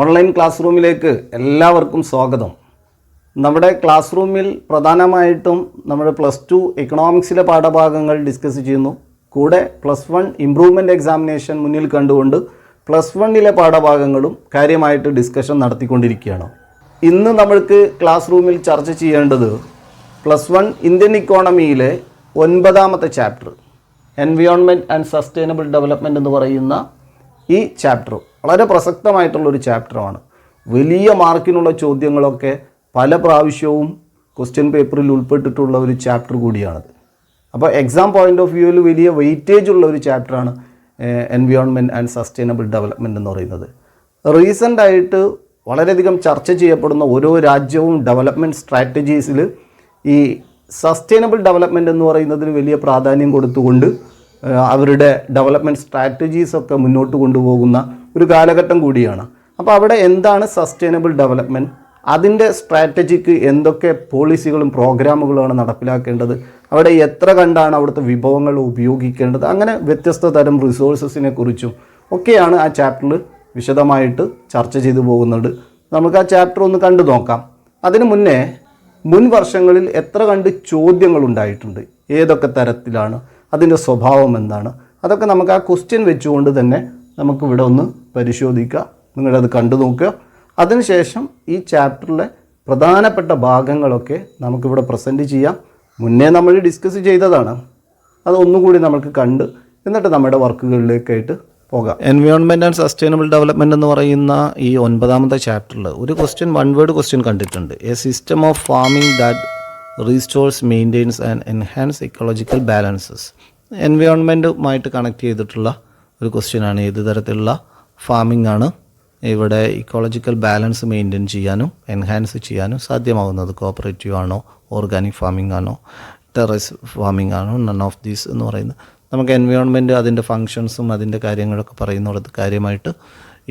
Online class റൂമിലേക്ക് എല്ലാവർക്കും സ്വാഗതം. നമ്മുടെ ക്ലാസ് റൂമിൽ പ്രധാനമായിട്ടും നമ്മുടെ +2 എക്കണോമിക്സിലെ പാഠഭാഗങ്ങൾ ഡിസ്കസ് ചെയ്യുന്നു. കൂടെ +1 ഇംപ്രൂവ്മെൻറ്റ് എക്സാമിനേഷൻ മുന്നിൽ കണ്ടുകൊണ്ട് +1ലെ പാഠഭാഗങ്ങളും കാര്യമായിട്ട് ഡിസ്കഷൻ നടത്തിക്കൊണ്ടിരിക്കുകയാണ്. ഇന്ന് നമ്മൾക്ക് ക്ലാസ് റൂമിൽ ചർച്ച ചെയ്യേണ്ടത് +1 ഇന്ത്യൻ ഇക്കോണമിയിലെ 9ാമത്തെ chapter environment and sustainable development എന്ന് പറയുന്ന ഈ ചാപ്റ്റർ വളരെ പ്രസക്തമായിട്ടുള്ളൊരു ചാപ്റ്ററാണ്. വലിയ മാർക്കിനുള്ള ചോദ്യങ്ങളൊക്കെ പല പ്രാവശ്യവും ക്വസ്റ്റ്യൻ പേപ്പറിൽ ഉൾപ്പെട്ടിട്ടുള്ള ഒരു ചാപ്റ്റർ കൂടിയാണത്. അപ്പോൾ എക്സാം പോയിൻ്റ് ഓഫ് വ്യൂവിൽ വലിയ വെയിറ്റേജ് ഉള്ള ഒരു ചാപ്റ്ററാണ് എൻവയോൺമെൻറ്റ് ആൻഡ് സസ്റ്റൈനബിൾ ഡെവലപ്മെൻറ്റ് എന്ന് പറയുന്നത്. റീസെൻ്റായിട്ട് വളരെയധികം ചർച്ച ചെയ്യപ്പെടുന്ന ഓരോ രാജ്യവും ഡെവലപ്മെൻറ്റ് സ്ട്രാറ്റജീസിൽ ഈ സസ്റ്റൈനബിൾ ഡെവലപ്മെൻറ്റ് എന്ന് പറയുന്നതിന് വലിയ പ്രാധാന്യം കൊടുത്തുകൊണ്ട് അവരുടെ ഡെവലപ്മെൻറ്റ് സ്ട്രാറ്റജീസൊക്കെ മുന്നോട്ട് കൊണ്ടുപോകുന്ന ഒരു കാലഘട്ടം കൂടിയാണ്. അപ്പോൾ അവിടെ എന്താണ് സസ്റ്റൈനബിൾ ഡെവലപ്മെൻറ്റ്, അതിൻ്റെ സ്ട്രാറ്റജിക്ക് എന്തൊക്കെ പോളിസികളും പ്രോഗ്രാമുകളുമാണ് നടപ്പിലാക്കേണ്ടത്, അവിടെ എത്ര കണ്ടാണ് അവിടുത്തെ വിഭവങ്ങൾ ഉപയോഗിക്കേണ്ടത്, അങ്ങനെ വ്യത്യസ്ത തരം റിസോഴ്സസിനെ കുറിച്ചും ഒക്കെയാണ് ആ ചാപ്റ്ററിൽ വിശദമായിട്ട് ചർച്ച ചെയ്തു പോകുന്നത്. നമുക്ക് ആ ചാപ്റ്റർ ഒന്ന് കണ്ടു നോക്കാം. അതിനു മുന്നേ മുൻ വർഷങ്ങളിൽ എത്ര കണ്ട് ചോദ്യങ്ങൾ ഉണ്ടായിട്ടുണ്ട്, ഏതൊക്കെ തരത്തിലാണ്, അതിൻ്റെ സ്വഭാവം എന്താണ്, അതൊക്കെ നമുക്ക് ആ ക്വസ്റ്റ്യൻ വെച്ചുകൊണ്ട് തന്നെ നമുക്കിവിടെ ഒന്ന് പരിശോധിക്കാം. നിങ്ങളത് കണ്ടു നോക്കുക. അതിനുശേഷം ഈ ചാപ്റ്ററിലെ പ്രധാനപ്പെട്ട ഭാഗങ്ങളൊക്കെ നമുക്കിവിടെ പ്രസൻറ്റ് ചെയ്യാം. മുന്നേ നമ്മൾ ഡിസ്കസ് ചെയ്തതാണ്, അതൊന്നുകൂടി നമുക്ക് കണ്ട് എന്നിട്ട് നമ്മുടെ വർക്കുകളിലേക്കായിട്ട് പോകാം. എൻവയോൺമെൻറ്റ് ആൻഡ് സസ്റ്റൈനബിൾ ഡെവലപ്മെൻറ്റ് എന്ന് പറയുന്ന ഈ 9ാമത്തെ ചാപ്റ്ററിൽ ഒരു ക്വസ്റ്റ്യൻ, വൺ വേർഡ് ക്വസ്റ്റ്യൻ കണ്ടിട്ടുണ്ട്. A system of farming that restores, maintains and enhance ecological balances. എൻവയോൺമെൻറ്റുമായിട്ട് കണക്ട് ചെയ്തിട്ടുള്ള ഒരു ക്വസ്റ്റ്യനാണ്. ഏത് തരത്തിലുള്ള ഫാമിംഗ് ആണ് ഇവിടെ ഇക്കോളജിക്കൽ ബാലൻസ് മെയിൻറ്റെയിൻ ചെയ്യാനും എൻഹാൻസ് ചെയ്യാനും സാധ്യമാകുന്നത്? കോപ്പറേറ്റീവ് ആണോ, ഓർഗാനിക് ഫാമിംഗ് ആണോ, ടെറസ് ഫാമിംഗ് ആണോ, നൺ ഓഫ് ദീസ് എന്ന് പറയുന്നത്. നമുക്ക് എൻവയോൺമെൻറ്റ് അതിൻ്റെ ഫങ്ഷൻസും അതിൻ്റെ കാര്യങ്ങളൊക്കെ പറയുന്നിടത്ത് കാര്യമായിട്ട്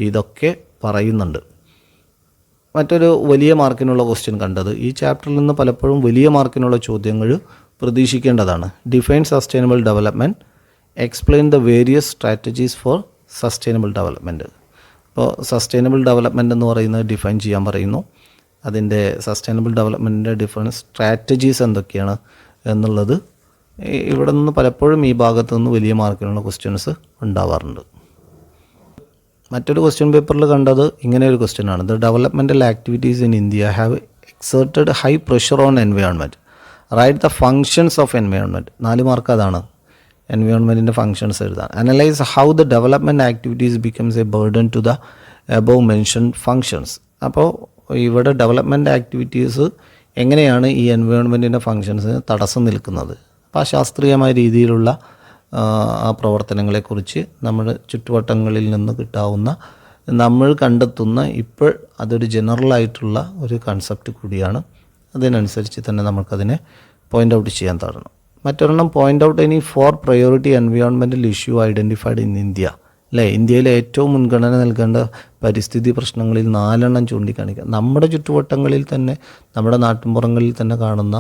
ഇതൊക്കെ പറയുന്നുണ്ട്. മറ്റൊരു വലിയ മാർക്കിനുള്ള ക്വസ്റ്റ്യൻ കണ്ടത്, ഈ ചാപ്റ്ററിൽ നിന്ന് പലപ്പോഴും വലിയ മാർക്കിനുള്ള ചോദ്യങ്ങൾ പ്രതീക്ഷിക്കേണ്ടതാണ്. Define sustainable development, explain the various strategies for sustainable development. ഇപ്പോൾ സസ്റ്റൈനബിൾ ഡെവലപ്മെൻറ്റ് എന്ന് പറയുന്നത് ഡിഫൈൻ ചെയ്യാൻ പറയുന്നു. അതിൻ്റെ സസ്റ്റൈനബിൾ ഡെവലപ്മെൻറ്റിൻ്റെ ഡിഫറൻറ്റ് സ്ട്രാറ്റജീസ് എന്തൊക്കെയാണ് എന്നുള്ളത് ഇവിടെ നിന്ന് പലപ്പോഴും ഈ ഭാഗത്തു നിന്ന് വലിയ മാർക്കിനുള്ള ക്വസ്റ്റ്യൻസ് ഉണ്ടാവാറുണ്ട്. മറ്റൊരു ക്വസ്റ്റ്യൻ പേപ്പറിൽ കണ്ടത് ഇങ്ങനെ ഒരു ക്വസ്റ്റ്യനാണ്. The developmental activities in India have exerted high pressure on environment, right the functions of environment. 4 mark അതാണ്, എൻവയോൺമെൻറ്റിൻ്റെ ഫങ്ഷൻസ് എഴുതാൻ. Analyse how the development activities becomes a burden to the above mention functions. അപ്പോൾ ഇവിടെ development activities എങ്ങനെയാണ് ഈ എൻവയോൺമെൻറ്റിൻ്റെ ഫങ്ഷൻസിന് തടസ്സം നിൽക്കുന്നത്. അപ്പോൾ ആ ശാസ്ത്രീയമായ രീതിയിലുള്ള ആ പ്രവർത്തനങ്ങളെക്കുറിച്ച് നമ്മുടെ ചുറ്റുവട്ടങ്ങളിൽ നിന്ന് കിട്ടാവുന്ന, നമ്മൾ കണ്ടെത്തുന്ന, ഇപ്പോൾ അതൊരു ജനറലായിട്ടുള്ള ഒരു കൺസെപ്റ്റ് കൂടിയാണ്. അതിനനുസരിച്ച് തന്നെ നമുക്കതിനെ പോയിൻ്റ് ഔട്ട് ചെയ്യാൻ തരണം. മറ്റൊരെണ്ണം, point out any 4 priority environmental issue identified in India. അല്ലേ, ഇന്ത്യയിലെ ഏറ്റവും മുൻഗണന നൽകേണ്ട പരിസ്ഥിതി പ്രശ്നങ്ങളിൽ 4 ചൂണ്ടിക്കാണിക്കുക. നമ്മുടെ ചുറ്റുവട്ടങ്ങളിൽ തന്നെ, നമ്മുടെ നാട്ടിൻപുറങ്ങളിൽ തന്നെ കാണുന്ന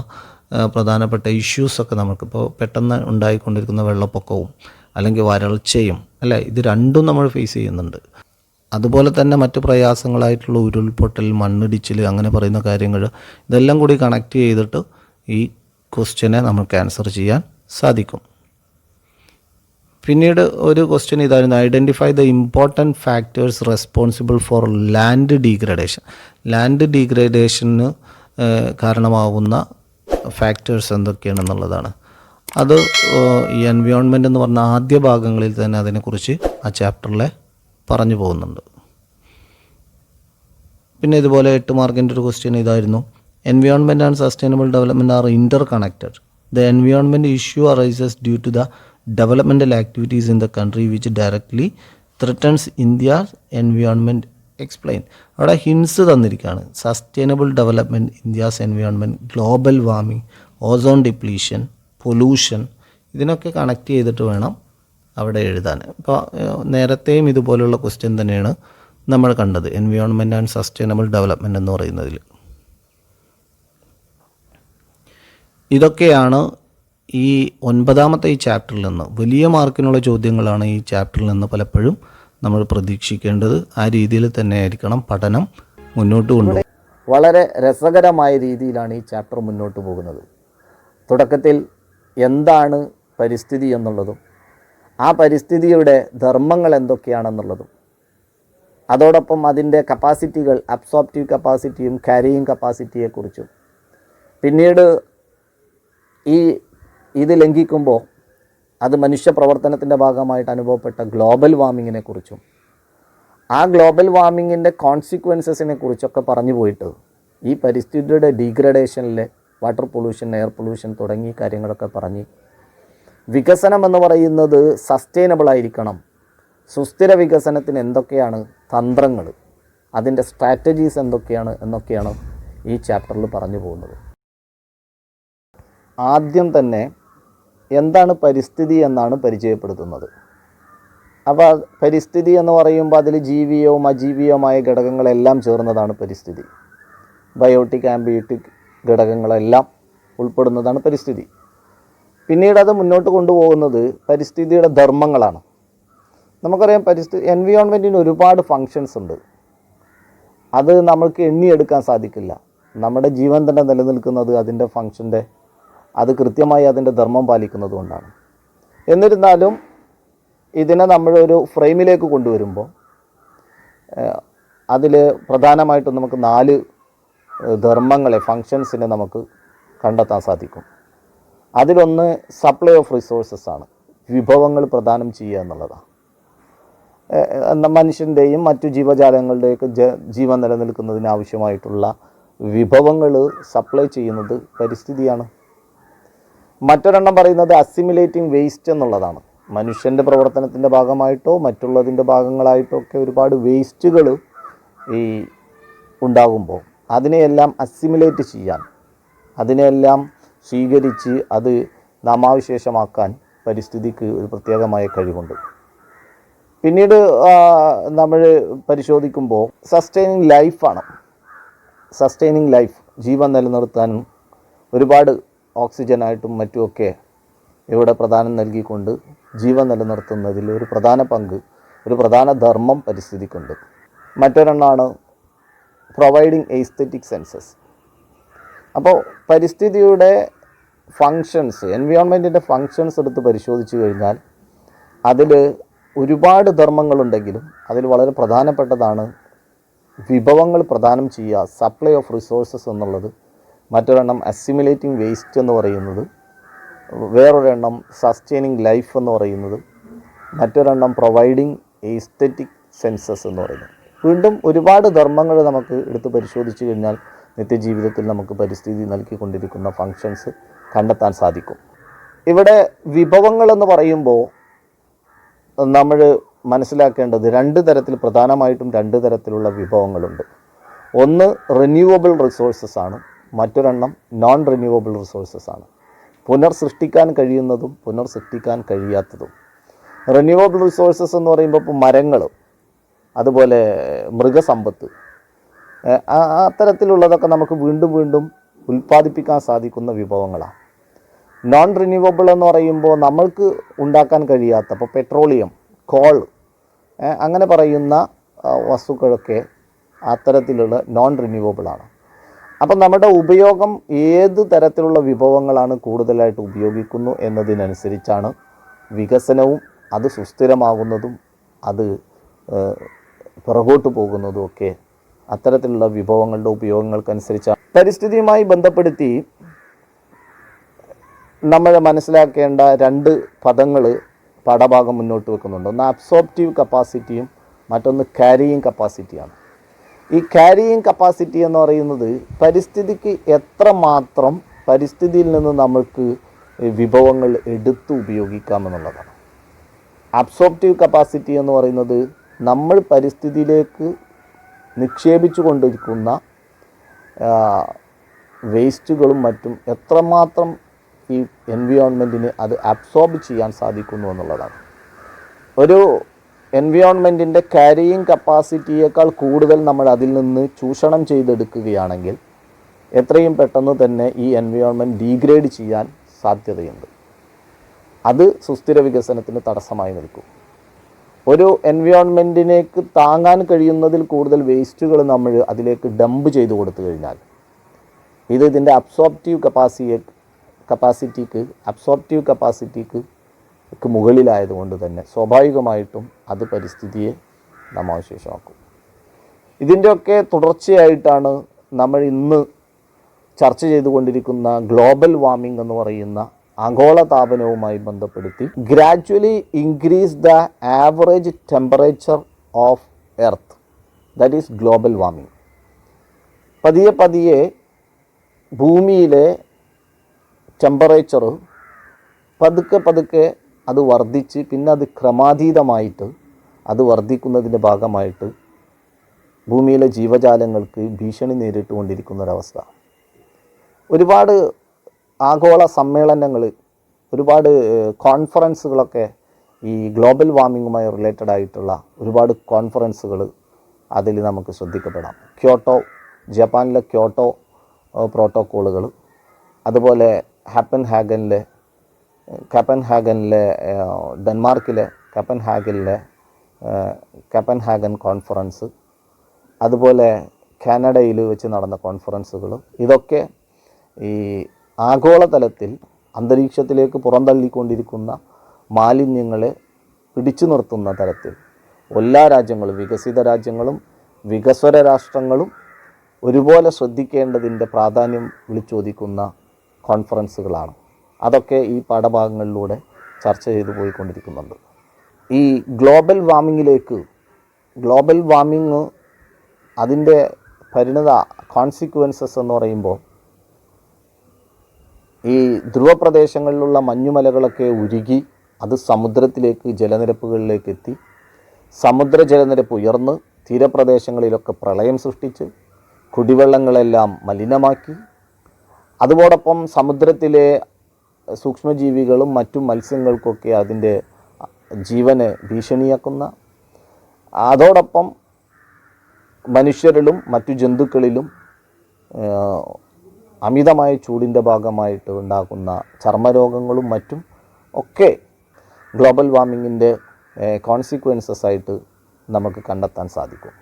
പ്രധാനപ്പെട്ട ഇഷ്യൂസൊക്കെ നമുക്കിപ്പോൾ പെട്ടെന്ന് ഉണ്ടായിക്കൊണ്ടിരിക്കുന്ന വെള്ളപ്പൊക്കവും അല്ലെങ്കിൽ വരൾച്ചയും, അല്ലേ, ഇത് രണ്ടും നമ്മൾ ഫേസ് ചെയ്യുന്നുണ്ട്. അതുപോലെ തന്നെ മറ്റു പ്രയാസങ്ങളായിട്ടുള്ള ഉരുൾപൊട്ടൽ, മണ്ണിടിച്ചിൽ, അങ്ങനെ പറയുന്ന കാര്യങ്ങൾ, ഇതെല്ലാം കൂടി കണക്ട് ചെയ്തിട്ട് ഈ ക്വസ്റ്റ്യനെ നമുക്ക് ആൻസർ ചെയ്യാൻ സാധിക്കും. പിന്നീട് ഒരു ക്വസ്റ്റ്യൻ ഇതായിരുന്നു, identify the important factors responsible for land degradation. Land ഡീഗ്രഡേഷന് കാരണമാകുന്ന ഫാക്ടേഴ്സ് എന്തൊക്കെയാണെന്നുള്ളതാണ്. അത് ഈ എൻവയോൺമെൻറ്റ് എന്ന് പറഞ്ഞ ആദ്യ ഭാഗങ്ങളിൽ തന്നെ അതിനെക്കുറിച്ച് ആ ചാപ്റ്ററിലെ പറഞ്ഞു പോകുന്നുണ്ട്. പിന്നെ ഇതുപോലെ 8 മാർക്കിൻ്റെ ഒരു ക്വസ്റ്റ്യൻ ഇതായിരുന്നു, environment and sustainable development are interconnected. The environment issue arises due to the developmental activities in the country which directly threatens India's environment, explain. അവിടെ ഹിൻസ് തന്നിരിക്കുകയാണ്. Sustainable development, India's environment, global warming, ozone depletion, pollution, ഇതിനൊക്കെ connect ചെയ്തിട്ട് വേണം അവിടെ എഴുതാൻ. ഇപ്പോൾ നേരത്തെയും ഇതുപോലുള്ള ക്വസ്റ്റ്യൻ തന്നെയാണ് നമ്മൾ കണ്ടത്, എൻവയോൺമെൻറ്റ് ആൻഡ് സസ്റ്റൈനബിൾ ഡെവലപ്മെൻറ്റ് എന്ന് പറയുന്നതിൽ. ഇതൊക്കെയാണ് ഈ 9ാമത്തെ ഈ ചാപ്റ്ററിൽ നിന്ന് വലിയ മാർക്കിനുള്ള ചോദ്യങ്ങളാണ് ഈ ചാപ്റ്ററിൽ നിന്ന് പലപ്പോഴും നമ്മൾ പ്രതീക്ഷിക്കേണ്ടത്. ആ രീതിയിൽ തന്നെ ആയിരിക്കണം പഠനം മുന്നോട്ട് കൊണ്ടുപോകുന്നത്. വളരെ രസകരമായ രീതിയിലാണ് ഈ ചാപ്റ്റർ മുന്നോട്ട് പോകുന്നത്. തുടക്കത്തിൽ എന്താണ് പരിസ്ഥിതി എന്നുള്ളതും ആ പരിസ്ഥിതിയുടെ ധർമ്മങ്ങൾ എന്തൊക്കെയാണെന്നുള്ളതും അതോടൊപ്പം അതിൻ്റെ കപ്പാസിറ്റികൾ, അബ്സോർപ്റ്റീവ് കപ്പാസിറ്റിയും ക്യാരിയിങ് കപ്പാസിറ്റിയെക്കുറിച്ചും, പിന്നീട് ഇത് ലംഘിക്കുമ്പോൾ അത് മനുഷ്യ പ്രവർത്തനത്തിൻ്റെ ഭാഗമായിട്ട് അനുഭവപ്പെട്ട ഗ്ലോബൽ വാർമിങ്ങിനെ കുറിച്ചും ആ ഗ്ലോബൽ വാർമിങ്ങിൻ്റെ കോൺസിക്വൻസസിനെ കുറിച്ചൊക്കെ പറഞ്ഞു പോയിട്ട് ഈ പരിസ്ഥിതിയുടെ ഡീഗ്രഡേഷനിലെ വാട്ടർ പൊല്യൂഷൻ, എയർ പൊല്യൂഷൻ തുടങ്ങിയ കാര്യങ്ങളൊക്കെ പറഞ്ഞ് വികസനം എന്ന് പറയുന്നത് സസ്റ്റൈനബിൾ ആയിരിക്കണം, സുസ്ഥിര വികസനത്തിന് എന്തൊക്കെയാണ് തന്ത്രങ്ങൾ, അതിൻ്റെ സ്ട്രാറ്റജീസ് എന്തൊക്കെയാണ് എന്നൊക്കെയാണ് ഈ ചാപ്റ്ററിൽ പറഞ്ഞു പോകുന്നത്. ആദ്യം തന്നെ എന്താണ് പരിസ്ഥിതി എന്നാണ് പരിചയപ്പെടുത്തുന്നത്. അപ്പോൾ പരിസ്ഥിതി എന്ന് പറയുമ്പോൾ അതിൽ ജീവിയവും അജീവിയവുമായ ഘടകങ്ങളെല്ലാം ചേർന്നതാണ് പരിസ്ഥിതി. ബയോട്ടിക്, ആംബിയോട്ടിക് ഘടകങ്ങളെല്ലാം ഉൾപ്പെടുന്നതാണ് പരിസ്ഥിതി. പിന്നീട് അത് മുന്നോട്ട് കൊണ്ടുപോകുന്നത് പരിസ്ഥിതിയുടെ ധർമ്മങ്ങളാണ്. നമുക്കറിയാം എൻവിയോൺമെൻറ്റിന് ഒരുപാട് ഫങ്ഷൻസ് ഉണ്ട്. അത് നമ്മൾക്ക് എണ്ണിയെടുക്കാൻ സാധിക്കില്ല. നമ്മുടെ ജീവൻ തന്നെ നിലനിൽക്കുന്നത് അതിൻ്റെ ഫങ്ഷൻ്റെ, അത് കൃത്യമായി അതിൻ്റെ ധർമ്മം പാലിക്കുന്നത് കൊണ്ടാണ്. എന്നിരുന്നാലും ഇതിനെ നമ്മളൊരു ഫ്രെയിമിലേക്ക് കൊണ്ടുവരുമ്പോൾ അതിൽ പ്രധാനമായിട്ടും നമുക്ക് 4 ധർമ്മങ്ങളെ, ഫങ്ഷൻസിനെ നമുക്ക് കണ്ടെത്താൻ സാധിക്കും. അതിലൊന്ന് സപ്ലൈ ഓഫ് റിസോഴ്സസ് ആണ്, വിഭവങ്ങൾ പ്രദാനം ചെയ്യുക എന്നുള്ളതാണ്. മനുഷ്യൻ്റെയും മറ്റു ജീവജാലങ്ങളുടെയൊക്കെ ജീവൻ നിലനിൽക്കുന്നതിന് ആവശ്യമായിട്ടുള്ള വിഭവങ്ങൾ സപ്ലൈ ചെയ്യുന്നത് പരിസ്ഥിതിയാണ്. മറ്റൊരെണ്ണം പറയുന്നത് അസിമിലേറ്റിംഗ് വേസ്റ്റ് എന്നുള്ളതാണ്. മനുഷ്യൻ്റെ പ്രവർത്തനത്തിൻ്റെ ഭാഗമായിട്ടോ മറ്റുള്ളതിൻ്റെ ഭാഗങ്ങളായിട്ടോ ഒക്കെ ഒരുപാട് വേസ്റ്റുകൾ ഉണ്ടാകുമ്പോൾ അതിനെയെല്ലാം അസിമിലേറ്റ് ചെയ്യാൻ, അതിനെയെല്ലാം സ്വീകരിച്ച് അത് നാമാവിശേഷമാക്കാൻ പരിസ്ഥിതിക്ക് ഒരു പ്രത്യേകമായ കഴിവുണ്ട്. പിന്നീട് നമ്മൾ പരിശോധിക്കുമ്പോൾ സസ്റ്റൈനിങ് ലൈഫാണ്. സസ്റ്റൈനിങ് ലൈഫ്, ജീവൻ നിലനിർത്താനും ഒരുപാട് ഓക്സിജനായിട്ടും മറ്റുമൊക്കെ ഇവിടെ പ്രധാനം നൽകിക്കൊണ്ട് ജീവൻ നിലനിർത്തുന്നതിൽ ഒരു പ്രധാന പങ്ക്, ഒരു പ്രധാന ധർമ്മം പരിസ്ഥിതിക്കുണ്ട്. മറ്റൊരെണ്ണമാണ് പ്രൊവൈഡിങ് എസ്തെറ്റിക് സെൻസസ്. അപ്പോൾ പരിസ്ഥിതിയുടെ ഫങ്ഷൻസ്, എൻവിയോൺമെൻറ്റിൻ്റെ ഫങ്ഷൻസ് എടുത്ത് പരിശോധിച്ച് കഴിഞ്ഞാൽ അതിൽ ഒരുപാട് ധർമ്മങ്ങളുണ്ടെങ്കിലും അതിൽ വളരെ പ്രധാനപ്പെട്ടതാണ് വിഭവങ്ങൾ പ്രദാനം ചെയ്യുക, സപ്ലൈ ഓഫ് റിസോഴ്സസ് എന്നുള്ളത്. മറ്റൊരെണ്ണം അസിമിലേറ്റിംഗ് വേസ്റ്റ് എന്ന് പറയുന്നത്, വേറൊരെണ്ണം സസ്റ്റൈനിങ് ലൈഫ് എന്ന് പറയുന്നത്, മറ്റൊരെണ്ണം പ്രൊവൈഡിങ് എസ്തെറ്റിക് സെൻസസ് എന്ന് പറയുന്നത്. വീണ്ടും ഒരുപാട് ധർമ്മങ്ങൾ നമുക്ക് എടുത്ത് പരിശോധിച്ച് കഴിഞ്ഞാൽ നിത്യജീവിതത്തിൽ നമുക്ക് പരിസ്ഥിതി നൽകിക്കൊണ്ടിരിക്കുന്ന ഫങ്ഷൻസ് കണ്ടെത്താൻ സാധിക്കും. ഇവിടെ വിഭവങ്ങളെന്ന് പറയുമ്പോൾ നമ്മൾ മനസ്സിലാക്കേണ്ടത് 2 തരത്തിൽ, പ്രധാനമായിട്ടും 2 തരത്തിലുള്ള വിഭവങ്ങളുണ്ട്. ഒന്ന് റിന്യൂവബിൾ റിസോഴ്സസ് ആണ്, മറ്റൊരെണ്ണം നോൺ റിന്യൂവബിൾ റിസോഴ്സസ് ആണ്. പുനർസൃഷ്ടിക്കാൻ കഴിയുന്നതും പുനർസൃഷ്ടിക്കാൻ കഴിയാത്തതും. റിന്യൂവബിൾ റിസോഴ്സസ് എന്ന് പറയുമ്പോൾ ഇപ്പോൾ മരങ്ങൾ, അതുപോലെ മൃഗസമ്പത്ത്, അത്തരത്തിലുള്ളതൊക്കെ നമുക്ക് വീണ്ടും വീണ്ടും ഉൽപ്പാദിപ്പിക്കാൻ സാധിക്കുന്ന വിഭവങ്ങളാണ്. നോൺ റിന്യൂവബിൾ എന്ന് പറയുമ്പോൾ നമ്മൾക്ക് ഉണ്ടാക്കാൻ കഴിയാത്ത, ഇപ്പോൾ പെട്രോളിയം, കോൾ, അങ്ങനെ പറയുന്ന വസ്തുക്കളൊക്കെ അത്തരത്തിലുള്ള നോൺ റിന്യൂവബിളാണ്. അപ്പം നമ്മുടെ ഉപയോഗം ഏത് തരത്തിലുള്ള വിഭവങ്ങളാണ് കൂടുതലായിട്ട് ഉപയോഗിക്കുന്നു എന്നതിനനുസരിച്ചാണ് വികസനവും അത് സുസ്ഥിരമാകുന്നതും അത് പുറകോട്ട് പോകുന്നതും ഒക്കെ അത്തരത്തിലുള്ള വിഭവങ്ങളുടെ ഉപയോഗങ്ങൾക്കനുസരിച്ചാണ്. പരിസ്ഥിതിയുമായി ബന്ധപ്പെടുത്തി നമ്മൾ മനസ്സിലാക്കേണ്ട 2 പദങ്ങൾ പാഠഭാഗം മുന്നോട്ട് വെക്കുന്നുണ്ട്. ഒന്ന് അബ്സോർപ്റ്റീവ് കപ്പാസിറ്റിയും മറ്റൊന്ന് ക്യാരിയിങ് കപ്പാസിറ്റിയാണ്. ഈ ക്യാരിയിങ് കപ്പാസിറ്റി എന്ന് പറയുന്നത് പരിസ്ഥിതിക്ക് എത്രമാത്രം പരിസ്ഥിതിയിൽ നിന്ന് നമ്മൾക്ക് വിഭവങ്ങൾ എടുത്ത് ഉപയോഗിക്കാമെന്നുള്ളതാണ്. അബ്സോർപ്റ്റീവ് കപ്പാസിറ്റി എന്ന് പറയുന്നത് നമ്മൾ പരിസ്ഥിതിയിലേക്ക് നിക്ഷേപിച്ചു കൊണ്ടിരിക്കുന്ന വേസ്റ്റുകളും മറ്റും എത്രമാത്രം ഈ എൻവിയോൺമെൻറ്റിന് അത് അബ്സോർബ് ചെയ്യാൻ സാധിക്കുന്നു എന്നുള്ളതാണ്. ഒരു എൻവിയോൺമെൻറ്റിൻ്റെ ക്യാരിയിങ് കപ്പാസിറ്റിയേക്കാൾ കൂടുതൽ നമ്മൾ അതിൽ നിന്ന് ചൂഷണം ചെയ്തെടുക്കുകയാണെങ്കിൽ എത്രയും പെട്ടെന്ന് തന്നെ ഈ എൻവിയോൺമെൻറ്റ് ഡീഗ്രേഡ് ചെയ്യാൻ സാധ്യതയുണ്ട്. അത് സുസ്ഥിര വികസനത്തിന് തടസ്സമായി നിൽക്കും. ഒരു എൻവയോൺമെൻറ്റിനേക്ക് താങ്ങാൻ കഴിയുന്നതിൽ കൂടുതൽ വേസ്റ്റുകൾ നമ്മൾ അതിലേക്ക് ഡംപ് ചെയ്ത് കൊടുത്തു കഴിഞ്ഞാൽ ഇതിൻ്റെ അബ്സോർപ്റ്റീവ് കപ്പാസിറ്റിക്ക് മുകളിലായതുകൊണ്ട് തന്നെ സ്വാഭാവികമായിട്ടും അത് പരിസ്ഥിതിയെ നാമാവശേഷമാക്കും. ഇതിൻ്റെയൊക്കെ തുടർച്ചയായിട്ടാണ് നമ്മൾ ഇന്ന് ചർച്ച ചെയ്തുകൊണ്ടിരിക്കുന്ന ഗ്ലോബൽ വാർമിംഗ് എന്ന് പറയുന്ന ആഗോളതാപനവുമായി ബന്ധപ്പെടുത്തി gradually increase the average temperature of earth, that is global warming. പതിയെ പതിയെ ഭൂമിയിലെ ടെമ്പറേച്ചർ പതുക്കെ അത് വർദ്ധിച്ച് പിന്നെ അത് ക്രമാതീതമായിട്ട് അത് വർദ്ധിക്കുന്നതിൻ്റെ ഭാഗമായിട്ട് ഭൂമിയിലെ ജീവജാലങ്ങൾക്ക് ഭീഷണി നേരിട്ടുകൊണ്ടിരിക്കുന്നൊരവസ്ഥ. ഒരുപാട് ആഗോള സമ്മേളനങ്ങൾ, ഒരുപാട് കോൺഫറൻസുകളൊക്കെ ഈ ഗ്ലോബൽ വാർമിങ്ങുമായി റിലേറ്റഡ് ആയിട്ടുള്ള ഒരുപാട് കോൺഫറൻസുകൾ അതിൽ നമുക്ക് ശ്രദ്ധിക്കപ്പെടാം. ജപ്പാനിലെ ക്യോട്ടോ പ്രോട്ടോക്കോളുകൾ, അതുപോലെ ഡെൻമാർക്കിലെ കപ്പൻഹാഗൻ കോൺഫറൻസ്, അതുപോലെ കാനഡയിൽ വെച്ച് നടന്ന കോൺഫറൻസുകൾ, ഇതൊക്കെ ഈ ആഗോളതലത്തിൽ അന്തരീക്ഷത്തിലേക്ക് പുറന്തള്ളിക്കൊണ്ടിരിക്കുന്ന മാലിന്യങ്ങളെ പിടിച്ചു നിർത്തുന്ന തരത്തിൽ എല്ലാ രാജ്യങ്ങളും, വികസിത രാജ്യങ്ങളും വികസ്വര രാഷ്ട്രങ്ങളും ഒരുപോലെ ശ്രദ്ധിക്കേണ്ടതിൻ്റെ പ്രാധാന്യം വിളിച്ചോദിക്കുന്ന കോൺഫറൻസുകളാണ്. അതൊക്കെ ഈ പാഠഭാഗങ്ങളിലൂടെ ചർച്ച ചെയ്തു പോയിക്കൊണ്ടിരിക്കുന്നുണ്ട്. ഈ ഗ്ലോബൽ വാർമിങ് അതിൻ്റെ പരിണിത കോൺസിക്വൻസസ് എന്ന് പറയുമ്പോൾ ഈ ധ്രുവപ്രദേശങ്ങളിലുള്ള മഞ്ഞുമലകളൊക്കെ ഉരുകി അത് സമുദ്രത്തിലേക്ക്, ജലനിരപ്പുകളിലേക്ക് എത്തി, സമുദ്ര ജലനിരപ്പ് ഉയർന്ന് തീരപ്രദേശങ്ങളിലൊക്കെ പ്രളയം സൃഷ്ടിച്ച് കുടിവെള്ളങ്ങളെല്ലാം മലിനമാക്കി, അതോടൊപ്പം സമുദ്രത്തിലെ സൂക്ഷ്മജീവികളും മറ്റു മത്സ്യങ്ങൾക്കൊക്കെ അതിൻ്റെ ജീവനെ ഭീഷണിയാക്കുന്ന, അതോടൊപ്പം മനുഷ്യരിലും മറ്റു ജന്തുക്കളിലും അമിതമായ ചൂടിൻ്റെ ഭാഗമായിട്ട് ഉണ്ടാകുന്ന ചർമ്മരോഗങ്ങളും മറ്റും ഒക്കെ ഗ്ലോബൽ വാർമിങ്ങിൻ്റെ കോൺസിക്വൻസസ് ആയിട്ട് നമുക്ക് കണ്ടെത്താൻ സാധിക്കും.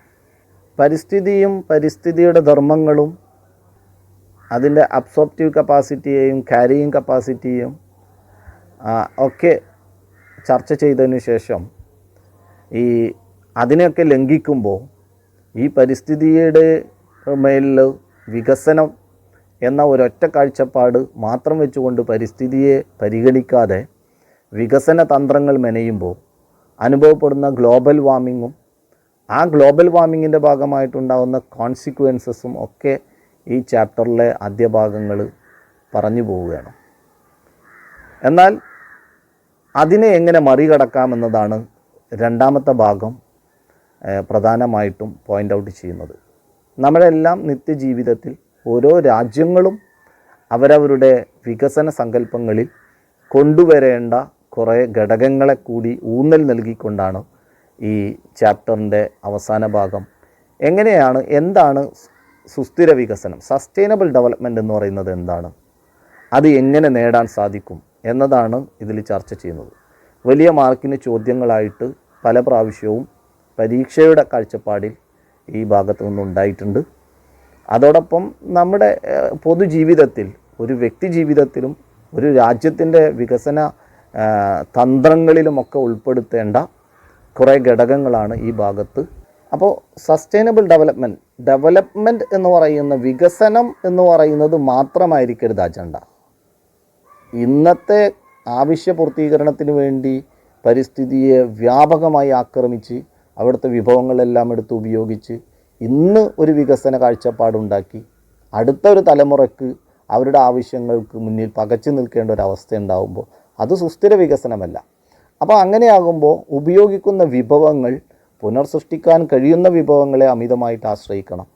പരിസ്ഥിതിയും പരിസ്ഥിതിയുടെ ധർമ്മങ്ങളും അതിൻ്റെ അബ്സോർപ്റ്റീവ് കപ്പാസിറ്റിയെയും ക്യാരിയിങ് കപ്പാസിറ്റിയും ഒക്കെ ചർച്ച ചെയ്തതിന് ശേഷം അതിനെയൊക്കെ ലംഘിക്കുമ്പോൾ ഈ പരിസ്ഥിതിയുടെ മേലിൽ വികസനം എന്ന ഒരൊറ്റ കാഴ്ചപ്പാട് മാത്രം വെച്ചുകൊണ്ട് പരിസ്ഥിതിയെ പരിഗണിക്കാതെ വികസന തന്ത്രങ്ങൾ മെനയുമ്പോൾ അനുഭവപ്പെടുന്ന ഗ്ലോബൽ വാർമിങ്ങും ആ ഗ്ലോബൽ വാർമിങ്ങിൻ്റെ ഭാഗമായിട്ടുണ്ടാകുന്ന കോൺസിക്വൻസസും ഒക്കെ ഈ ചാപ്റ്ററിലെ ആദ്യ ഭാഗങ്ങൾ പറഞ്ഞു പോവുകയാണ്. എന്നാൽ അതിനെ എങ്ങനെ മറികടക്കാമെന്നതാണ് രണ്ടാമത്തെ ഭാഗം പ്രധാനമായിട്ടും പോയിൻ്റ് ഔട്ട് ചെയ്യുന്നത്. നമ്മളെല്ലാം നിത്യജീവിതത്തിൽ ഓരോ രാജ്യങ്ങളും അവരവരുടെ വികസന സങ്കല്പങ്ങളിൽ കൊണ്ടുവരേണ്ട കുറേ ഘടകങ്ങളെ കൂടി ഊന്നൽ നൽകിക്കൊണ്ടാണ് ഈ ചാപ്റ്ററിൻ്റെ അവസാന ഭാഗം എന്താണ് സുസ്ഥിര വികസനം, സസ്റ്റൈനബിൾ ഡെവലപ്മെൻറ്റ് എന്ന് പറയുന്നത് എന്താണ്, അത് എങ്ങനെ നേടാൻ സാധിക്കും എന്നതാണ് ഇതിൽ ചർച്ച ചെയ്യുന്നത്. വലിയ മാർക്കിന് ചോദ്യങ്ങളായിട്ട് പല പ്രാവശ്യവും പരീക്ഷയുടെ കാഴ്ചപ്പാടിൽ ഈ ഭാഗത്തു നിന്നുണ്ടായിട്ടുണ്ട്. അതോടൊപ്പം നമ്മുടെ പൊതുജീവിതത്തിൽ, ഒരു വ്യക്തി ജീവിതത്തിലും ഒരു രാജ്യത്തിൻ്റെ വികസന തന്ത്രങ്ങളിലുമൊക്കെ ഉൾപ്പെടുത്തേണ്ട കുറേ ഘടകങ്ങളാണ് ഈ ഭാഗത്ത്. അപ്പോൾ സസ്റ്റൈനബിൾ ഡെവലപ്മെൻറ്റ് എന്ന് പറയുന്ന, വികസനം എന്ന് പറയുന്നത് മാത്രമായിരിക്കരുത് അജണ്ട. ഇന്നത്തെ ആവശ്യപൂർത്തീകരണത്തിന് വേണ്ടി പരിസ്ഥിതിയെ വ്യാപകമായി ആക്രമിച്ച് അവിടുത്തെ വിഭവങ്ങളെല്ലാം എടുത്ത് ഉപയോഗിച്ച് ഇന്ന് ഒരു വികസന കാഴ്ചപ്പാടുണ്ടാക്കി അടുത്ത ഒരു തലമുറയ്ക്ക് അവരുടെ ആവശ്യങ്ങൾക്ക് മുന്നിൽ പകച്ചു നിൽക്കേണ്ട ഒരവസ്ഥ ഉണ്ടാകുമ്പോൾ അത് സുസ്ഥിര വികസനമല്ല. അപ്പോൾ അങ്ങനെയാകുമ്പോൾ ഉപയോഗിക്കുന്ന വിഭവങ്ങൾ പുനർസൃഷ്ടിക്കാൻ കഴിയുന്ന വിഭവങ്ങളെ അമിതമായിട്ട് ആശ്രയിക്കണം.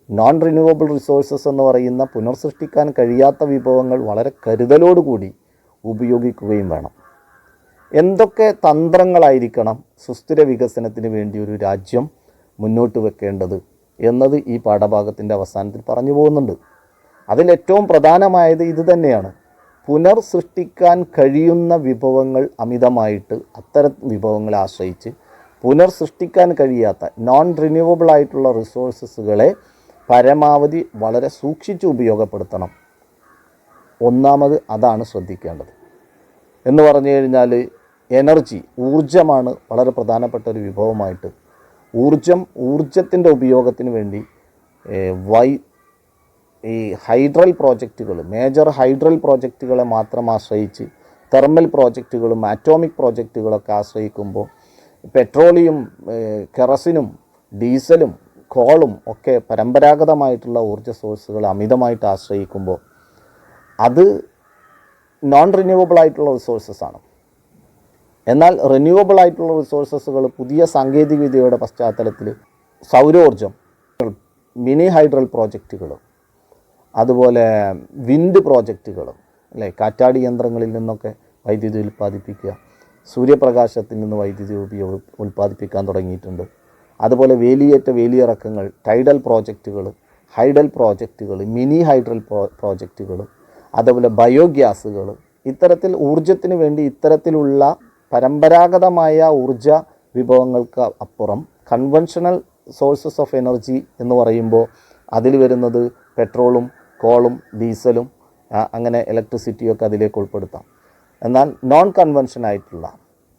നോൺ റിന്യൂവബിൾ റിസോഴ്സസ് എന്ന് പറയുന്ന പുനർസൃഷ്ടിക്കാൻ കഴിയാത്ത വിഭവങ്ങൾ വളരെ കരുതലോടുകൂടി ഉപയോഗിക്കുകയും വേണം. എന്തൊക്കെ തന്ത്രങ്ങളായിരിക്കണം സുസ്ഥിര വികസനത്തിന് വേണ്ടി ഒരു രാജ്യം മുന്നോട്ട് വെക്കേണ്ടത് എന്നത് ഈ പാഠഭാഗത്തിൻ്റെ അവസാനത്തിൽ പറഞ്ഞു പോകുന്നുണ്ട്. അതിലേറ്റവും പ്രധാനമായത് ഇത് തന്നെയാണ്. പുനർസൃഷ്ടിക്കാൻ കഴിയുന്ന വിഭവങ്ങൾ അമിതമായിട്ട് അത്തരം വിഭവങ്ങളെ ആശ്രയിച്ച് പുനർസൃഷ്ടിക്കാൻ കഴിയാത്ത നോൺ റിന്യൂവബിൾ ആയിട്ടുള്ള റിസോഴ്സസുകളെ പരമാവധി വളരെ സൂക്ഷിച്ച് ഉപയോഗപ്പെടുത്തണം. ഒന്നാമത് അതാണ് ശ്രദ്ധിക്കേണ്ടത്. എന്ന് പറഞ്ഞു കഴിഞ്ഞാൽ എനർജി, ഊർജ്ജമാണ് വളരെ പ്രധാനപ്പെട്ട ഒരു വിഭവമായിട്ട്. ഊർജ്ജത്തിൻ്റെ ഉപയോഗത്തിന് വേണ്ടി ഈ ഹൈഡ്രൽ പ്രോജക്റ്റുകൾ, മേജർ ഹൈഡ്രൽ പ്രോജക്റ്റുകളെ മാത്രം ആശ്രയിച്ച് തെർമൽ പ്രോജക്റ്റുകളും ആറ്റോമിക് പ്രോജക്റ്റുകളൊക്കെ ആശ്രയിക്കുമ്പോൾ പെട്രോളിയം, കെറസിനും ഡീസലും കോളും ഒക്കെ പരമ്പരാഗതമായിട്ടുള്ള ഊർജ്ജ സോഴ്സുകൾ അമിതമായിട്ട് ആശ്രയിക്കുമ്പോൾ അത് നോൺ റിന്യൂവബിൾ ആയിട്ടുള്ള റിസോഴ്സസ് ആണ്. എന്നാൽ റിന്യൂവബിൾ ആയിട്ടുള്ള റിസോഴ്സസുകൾ പുതിയ സാങ്കേതികവിദ്യയുടെ പശ്ചാത്തലത്തിൽ സൗരോർജ്ജം, മിനി ഹൈഡ്രൽ പ്രോജക്റ്റുകൾ, അതുപോലെ വിൻഡ് പ്രോജക്റ്റുകൾ, അല്ലേ, കാറ്റാടി യന്ത്രങ്ങളിൽ നിന്നൊക്കെ വൈദ്യുതി ഉൽപ്പാദിപ്പിക്കുക, സൂര്യപ്രകാശത്തിൽ നിന്ന് വൈദ്യുതി ഉൽപ്പാദിപ്പിക്കാൻ തുടങ്ങിയിട്ടുണ്ട്. അതുപോലെ വേലിയിറക്കങ്ങൾ, ടൈഡൽ പ്രോജക്റ്റുകൾ, ഹൈഡൽ പ്രോജക്റ്റുകൾ, മിനി ഹൈഡ്രൽ പ്രോജക്റ്റുകൾ, അതുപോലെ ബയോഗ്യാസുകൾ. ഇത്തരത്തിൽ ഊർജ്ജത്തിന് വേണ്ടി ഇത്തരത്തിലുള്ള പരമ്പരാഗതമായ ഊർജ്ജ വിഭവങ്ങൾക്ക് അപ്പുറം കൺവെൻഷണൽ സോഴ്സസ് ഓഫ് എനർജി എന്ന് പറയുമ്പോൾ അതിൽ വരുന്നത് പെട്രോളും കോളും ഡീസലും അങ്ങനെ ഇലക്ട്രിസിറ്റിയൊക്കെ അതിലേക്ക് ഉൾപ്പെടുത്താം. എന്നാൽ നോൺ കൺവെൻഷനായിട്ടുള്ള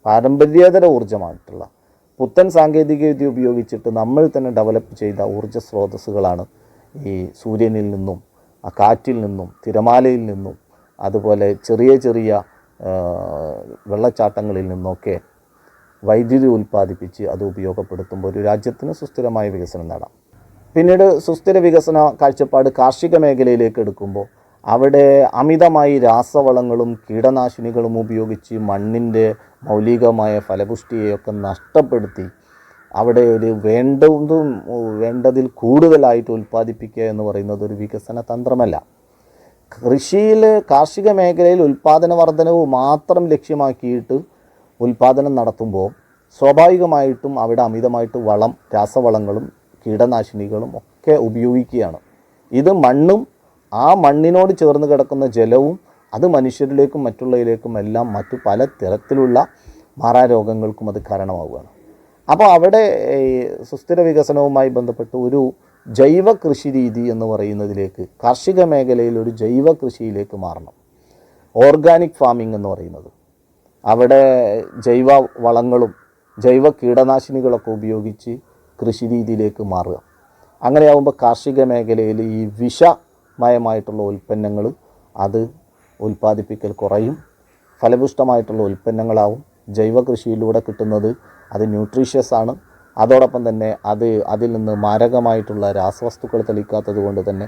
പാരമ്പര്യേതര ഊർജ്ജമായിട്ടുള്ള പുത്തൻ സാങ്കേതികവിദ്യ ഉപയോഗിച്ചിട്ട് നമ്മൾ തന്നെ ഡെവലപ്പ് ചെയ്ത ഊർജ്ജ സ്രോതസ്സുകളാണ് ഈ സൂര്യനിൽ നിന്നും കാറ്റിൽ നിന്നും തിരമാലയിൽ നിന്നും അതുപോലെ ചെറിയ ചെറിയ വെള്ളച്ചാട്ടങ്ങളിൽ നിന്നൊക്കെ വൈദ്യുതി ഉൽപ്പാദിപ്പിച്ച് അത് ഉപയോഗപ്പെടുത്തുമ്പോൾ ഒരു രാജ്യത്തിന് സുസ്ഥിരമായ വികസനം നേടാം. പിന്നീട് സുസ്ഥിര വികസന കാഴ്ചപ്പാട് കാർഷിക മേഖലയിലേക്ക് എടുക്കുമ്പോൾ അവിടെ അമിതമായി രാസവളങ്ങളും കീടനാശിനികളും ഉപയോഗിച്ച് മണ്ണിൻ്റെ മൗലികമായ ഫലപുഷ്ടിയെയൊക്കെ നഷ്ടപ്പെടുത്തി അവിടെ ഒരു വേണ്ടതിൽ കൂടുതലായിട്ട് ഉൽപ്പാദിപ്പിക്കുക എന്ന് പറയുന്നത് ഒരു വികസന തന്ത്രമല്ല. കാർഷിക മേഖലയിൽ ഉൽപ്പാദന വർധനവ് മാത്രം ലക്ഷ്യമാക്കിയിട്ട് ഉൽപ്പാദനം നടത്തുമ്പോൾ സ്വാഭാവികമായിട്ടും അവിടെ അമിതമായിട്ട് രാസവളങ്ങളും കീടനാശിനികളും ഒക്കെ ഉപയോഗിക്കുകയാണ്. ഇത് മണ്ണും ആ മണ്ണിനോട് ചേർന്ന് കിടക്കുന്ന ജലവും അത് മനുഷ്യരിലേക്കും മറ്റുള്ളവരിലേക്കും എല്ലാം മറ്റു പല തരത്തിലുള്ള മാറാരോഗങ്ങൾക്കും അത് കാരണമാവുകയാണ്. അപ്പോൾ അവിടെ സുസ്ഥിര വികസനവുമായി ബന്ധപ്പെട്ട് ഒരു ജൈവ കൃഷി രീതി എന്ന് പറയുന്നതിലേക്ക് കാർഷിക മേഖലയിൽ ഒരു ജൈവ കൃഷിയിലേക്ക് മാറണം. ഓർഗാനിക് ഫാമിംഗ് എന്ന് പറയുന്നത് അവിടെ ജൈവ വളങ്ങളും ജൈവ കീടനാശിനികളൊക്കെ ഉപയോഗിച്ച് കൃഷി രീതിയിലേക്ക് മാറുക. അങ്ങനെയാകുമ്പോൾ കാർഷിക മേഖലയിൽ ഈ വിഷമയമായിട്ടുള്ള ഉൽപ്പന്നങ്ങൾ അത് ഉൽപ്പാദിപ്പിക്കൽ കുറയും, ഫലപുഷ്ടമായിട്ടുള്ള ഉൽപ്പന്നങ്ങളാവും. ജൈവ കൃഷിയിലൂടെ കിട്ടുന്നത് അത് ന്യൂട്രീഷ്യസ് ആണ്. അതോടൊപ്പം തന്നെ അതിൽ നിന്ന് മാരകമായിട്ടുള്ള രാസവസ്തുക്കൾ തെളിക്കാത്തത് കൊണ്ട് തന്നെ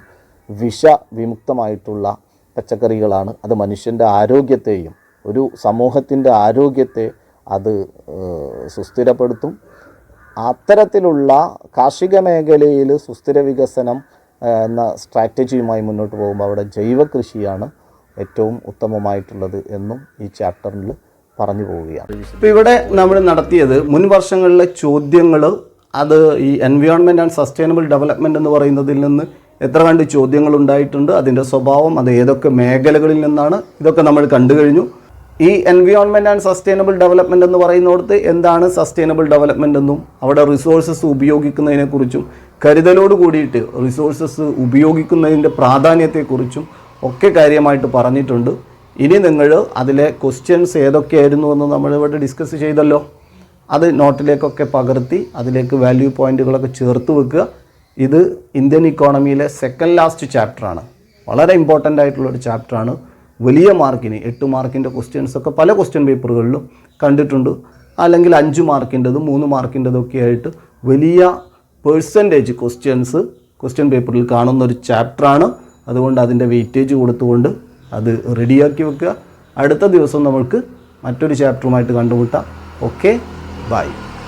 വിഷവിമുക്തമായിട്ടുള്ള പച്ചക്കറികളാണ്. അത് മനുഷ്യൻ്റെ ആരോഗ്യത്തെയും ഒരു സമൂഹത്തിൻ്റെ ആരോഗ്യത്തെ അത് സുസ്ഥിരപ്പെടുത്തും. അത്തരത്തിലുള്ള കാർഷിക മേഖലയിൽ സുസ്ഥിര വികസനം എന്ന സ്ട്രാറ്റജിയുമായി മുന്നോട്ട് പോകുമ്പോൾ അവിടെ ജൈവ കൃഷിയാണ് ഏറ്റവും ഉത്തമമായിട്ടുള്ളത് എന്നും ഈ ചാപ്റ്ററിൽ പറഞ്ഞു പോവുകയാണ്. ഇപ്പോൾ ഇവിടെ നമ്മൾ നടത്തിയത് മുൻ വർഷങ്ങളിലെ ചോദ്യങ്ങൾ, അത് ഈ എൻവയോൺമെൻറ്റ് ആൻഡ് സസ്റ്റൈനബിൾ ഡെവലപ്മെൻറ്റ് എന്ന് പറയുന്നതിൽ നിന്ന് എത്ര കണ്ട് ചോദ്യങ്ങൾ ഉണ്ടായിട്ടുണ്ട്, അതിൻ്റെ സ്വഭാവം, അത് ഏതൊക്കെ മേഖലകളിൽ നിന്നാണ്, ഇതൊക്കെ നമ്മൾ കണ്ടു കഴിഞ്ഞു. ഈ എൻവയോൺമെൻറ്റ് ആൻഡ് സസ്റ്റൈനബിൾ ഡെവലപ്മെൻറ്റ് എന്ന് പറയുന്നിടത്ത് എന്താണ് സസ്റ്റൈനബിൾ ഡെവലപ്മെൻ്റ് എന്നും അവിടെ റിസോഴ്സസ് ഉപയോഗിക്കുന്നതിനെക്കുറിച്ചും കരുതലോട് കൂടിയിട്ട് റിസോഴ്സസ് ഉപയോഗിക്കുന്നതിൻ്റെ പ്രാധാന്യത്തെക്കുറിച്ചും ഒക്കെ കാര്യമായിട്ട് പറഞ്ഞിട്ടുണ്ട്. ഇനി നിങ്ങൾ അതിലെ ക്വസ്റ്റ്യൻസ് ഏതൊക്കെയായിരുന്നു എന്ന് നമ്മളിവിടെ ഡിസ്കസ് ചെയ്തല്ലോ, അത് നോട്ടിലേക്കൊക്കെ പകർത്തി അതിലേക്ക് വാല്യൂ പോയിൻറ്റുകളൊക്കെ ചേർത്ത് വെക്കുക. ഇത് ഇന്ത്യൻ ഇക്കോണമിയിലെ സെക്കൻഡ് ലാസ്റ്റ് ചാപ്റ്ററാണ്. വളരെ ഇമ്പോർട്ടൻ്റ് ആയിട്ടുള്ളൊരു ചാപ്റ്ററാണ്. വലിയ മാർക്കിന് 8 മാർക്കിൻ്റെ ക്വസ്റ്റ്യൻസൊക്കെ പല ക്വസ്റ്റ്യൻ പേപ്പറുകളിലും കണ്ടിട്ടുണ്ട്. അല്ലെങ്കിൽ 5 മാർക്കിൻ്റെതും 3 മാർക്കിൻ്റെതൊക്കെ ആയിട്ട് വലിയ പെർസെൻറ്റേജ് ക്വസ്റ്റ്യൻ പേപ്പറിൽ കാണുന്നൊരു ചാപ്റ്ററാണ്. അതുകൊണ്ട് അതിൻ്റെ വെയിറ്റേജ് കൊടുത്തുകൊണ്ട് അത് റെഡിയാക്കി വെക്കുക. അടുത്ത ദിവസം നമുക്ക് മറ്റൊരു ചാപ്റ്ററുമായിട്ട് കണ്ടുമുട്ടാം. Okay, by.